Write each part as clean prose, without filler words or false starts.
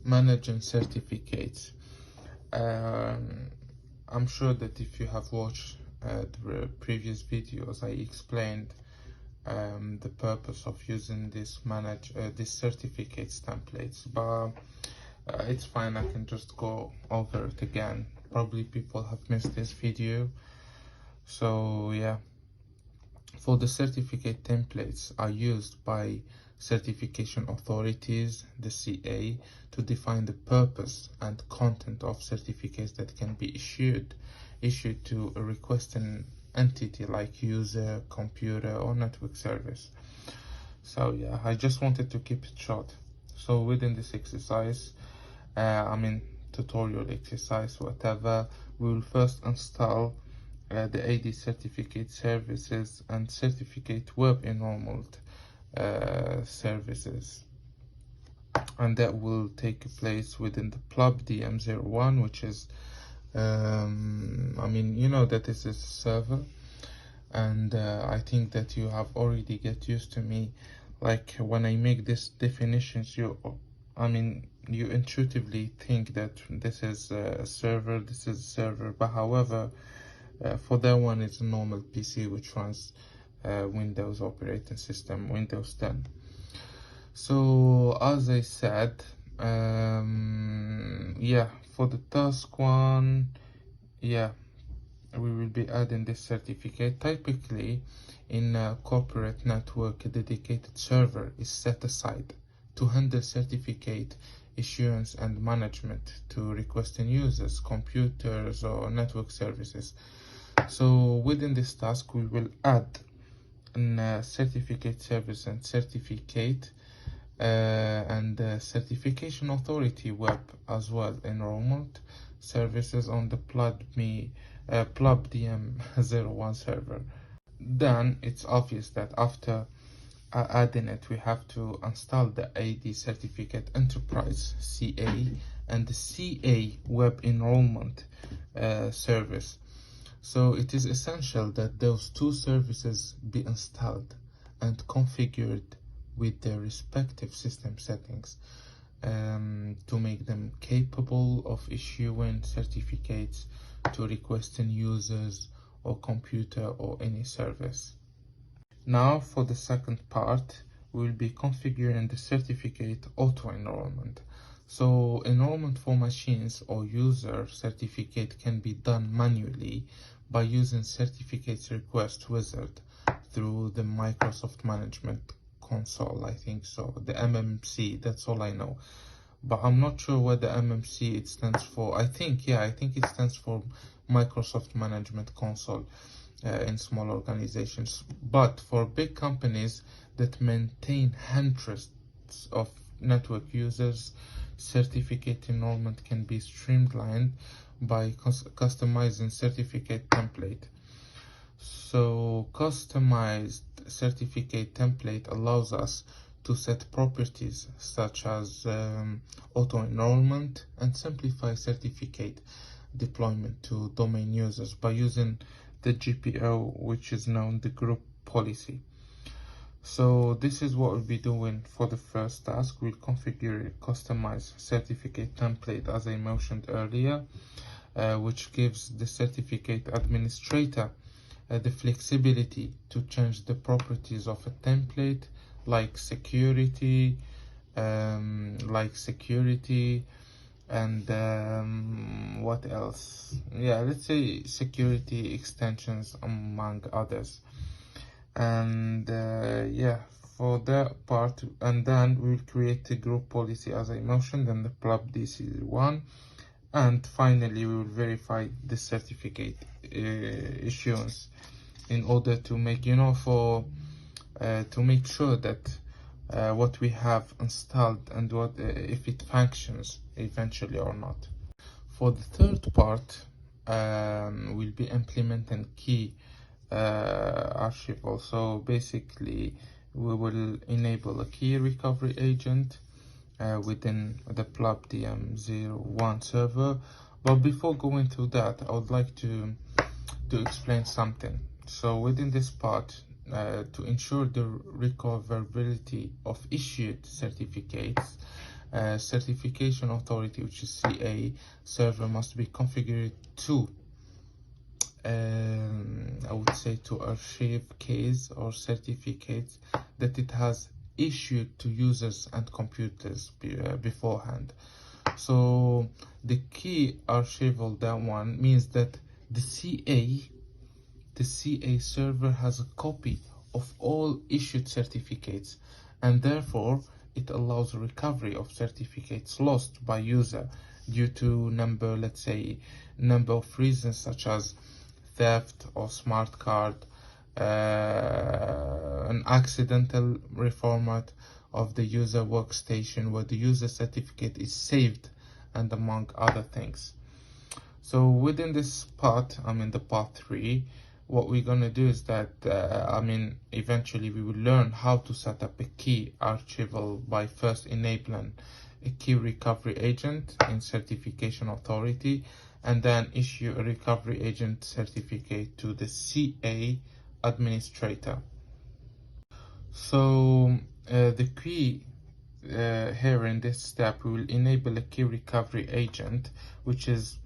managing certificates. I'm sure that if you have watched the previous videos, I explained the purpose of using this certificates templates, but it's fine, I can just go over it again. Probably people have missed this video. So yeah, for the certificate templates are used by certification authorities, the CA, to define the purpose and content of certificates that can be issued to a requesting entity like user, computer, or network service. So yeah, I just wanted to keep it short. So within this exercise, tutorial exercise, whatever, we will first install the AD certificate services and certificate web enrollment services, and that will take place within the PubDM01, which is you know that this is a server, and I think that you have already get used to me, like when I make these definitions, you intuitively think that this is a server, but however, for that one, it's a normal PC which runs Windows operating system, Windows 10. So as I said, yeah, for the task one, yeah, we will be adding this certificate. Typically, in a corporate network, a dedicated server is set aside to handle certificate issuance and management to requesting users, computers, or network services. So within this task, we will add a certificate service and certificate and certification authority web as well, enrollment services on the PubDM01 server. Then it's obvious that after adding it, we have to install the AD certificate enterprise CA and the CA web enrollment service. So it is essential that those two services be installed and configured with their respective system settings to make them capable of issuing certificates to requesting users or computer or any service. Now for the second part, we'll be configuring the certificate auto-enrollment. So enrollment for machines or user certificate can be done manually by using certificates request wizard through the Microsoft Management Console, I think so, the MMC, that's all I know. But I'm not sure what the MMC it stands for. I think it stands for Microsoft Management Console in small organizations. But for big companies that maintain hundreds of network users, certificate enrollment can be streamlined by customizing certificate template. So customized certificate template allows us to set properties such as auto enrollment and simplify certificate deployment to domain users by using the GPO, which is known the group policy. So this is what we'll be doing for the first task. We'll configure a customized certificate template, as I mentioned earlier, which gives the certificate administrator the flexibility to change the properties of a template, like security, and what else? Yeah, let's say security extensions among others. And yeah, for that part, and then we'll create a group policy as I mentioned, and the PubDC1, and finally we will verify the certificate issuance in order to make to make sure that what we have installed and what if it functions eventually or not. For the third part, we'll be implementing key archival. So basically we will enable a key recovery agent within the PubDM01 server. But before going to that, I would like to explain something. So within this part, to ensure the recoverability of issued certificates, certification authority, which is CA server, must be configured to I would say to archive keys or certificates that it has issued to users and computers beforehand. So the key archival, that one means that the CA server has a copy of all issued certificates, and therefore it allows recovery of certificates lost by user due to let's say number of reasons, such as theft or smart card, an accidental reformat of the user workstation where the user certificate is saved, and among other things. So within this part, the part 3, what we're gonna do is that eventually we will learn how to set up a key archival by first enabling a key recovery agent in certification authority, and then issue a recovery agent certificate to the CA administrator. So the key here in this step, we will enable a key recovery agent, which is,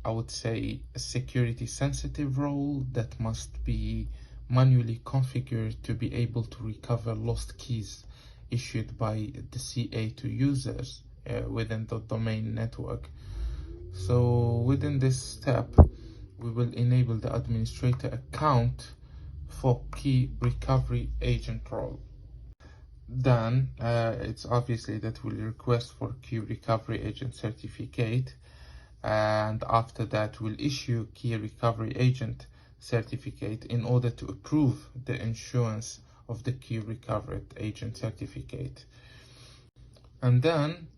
I would say, a security sensitive role that must be manually configured to be able to recover lost keys issued by the CA to users within the domain network. So within this step, we will enable the administrator account for key recovery agent role. Then it's obviously that we'll request for key recovery agent certificate, and after that we'll issue key recovery agent certificate in order to approve the issuance of the key recovery agent certificate. And then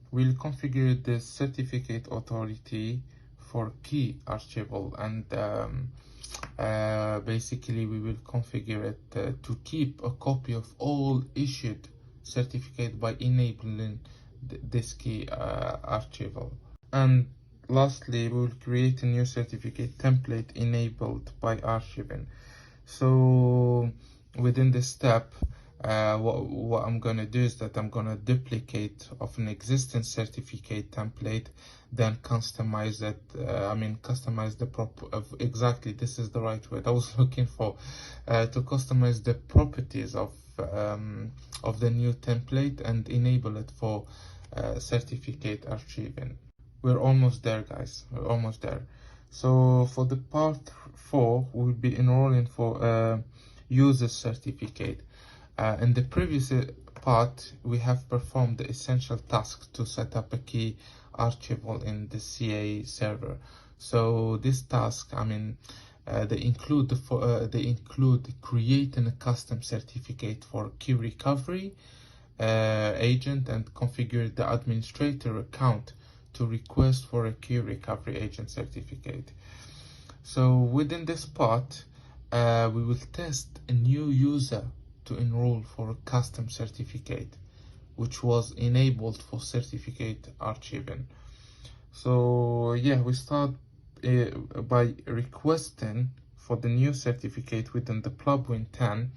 we'll configure the certificate authority for key archival, and basically we will configure it to keep a copy of all issued certificate by enabling this key archival. And lastly, we will create a new certificate template enabled by archiving. So within this step, what I'm gonna do is that I'm gonna duplicate of an existing certificate template, then customize it. Customize the exactly, this is the right word I was looking for, to customize the properties of the new template and enable it for certificate archiving. We're almost there, guys. We're almost there. So for the part 4, we'll be enrolling for a user certificate. In the previous part, we have performed the essential task to set up a key archival in the CA server. So this task, they include creating a custom certificate for key recovery agent and configure the administrator account to request for a key recovery agent certificate. So within this part, we will test a new user to enroll for a custom certificate, which was enabled for certificate archiving. So yeah, we start by requesting for the new certificate within the plugin 10.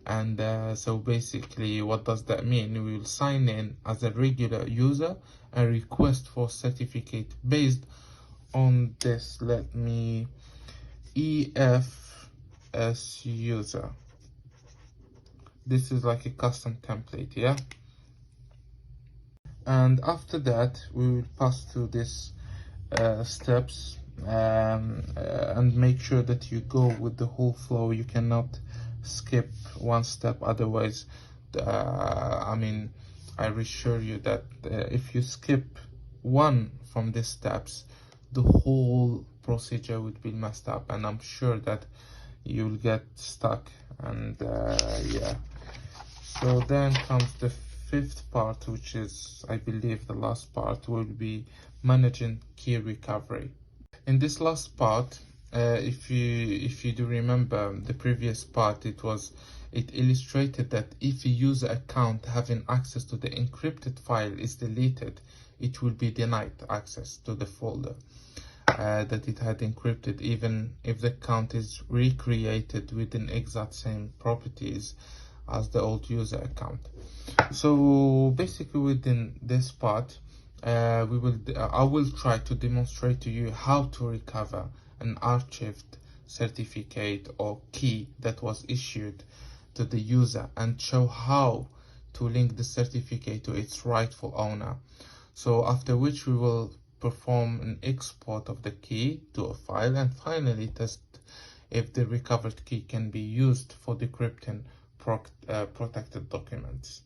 And so basically, what does that mean? We will sign in as a regular user and request for certificate based on this. Let me EFS user. This is like a custom template, yeah. And after that, we will pass through this steps and make sure that you go with the whole flow. You cannot skip one step, otherwise I reassure you that if you skip one from these steps, the whole procedure would be messed up, and I'm sure that you'll get stuck. And yeah, so then comes the 5th part, which is, I believe, the last part, will be managing key recovery. In this last part, if you do remember the previous part, it illustrated that if a user account having access to the encrypted file is deleted, it will be denied access to the folder that it had encrypted, even if the account is recreated within exact same properties as the old user account. So basically within this part, I will try to demonstrate to you how to recover an archived certificate or key that was issued to the user, and show how to link the certificate to its rightful owner. So after which we will perform an export of the key to a file, and finally test if the recovered key can be used for decrypting protected documents.